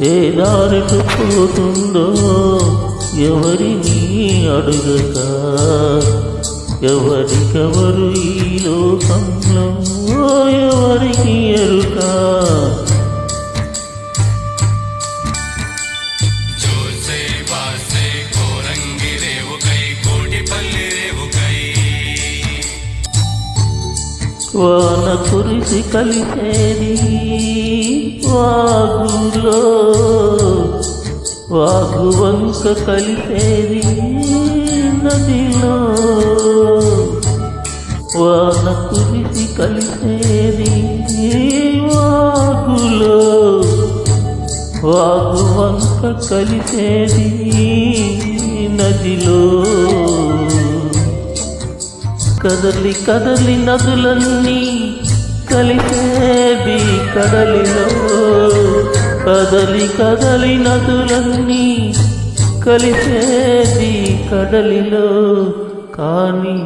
ఏ దారికి పోతుందో ఎవరిని అడుగక, ఎవరికెవరు ఈ లోకంలో ఎవరికి ఎరుక. వాన కురిసి కలిసేది వాగులో, వాగు వంక కలిసేది నదిలో. వాన కురిసి కలిసేది వాగులో, వాగు వంక కలిసేది నదిలో. కదలి కదలి నదులన్నీ కలిసేది కడలిలో, కదలి కదలి నదులన్నీ కలిసేది కడలిలో. కానీ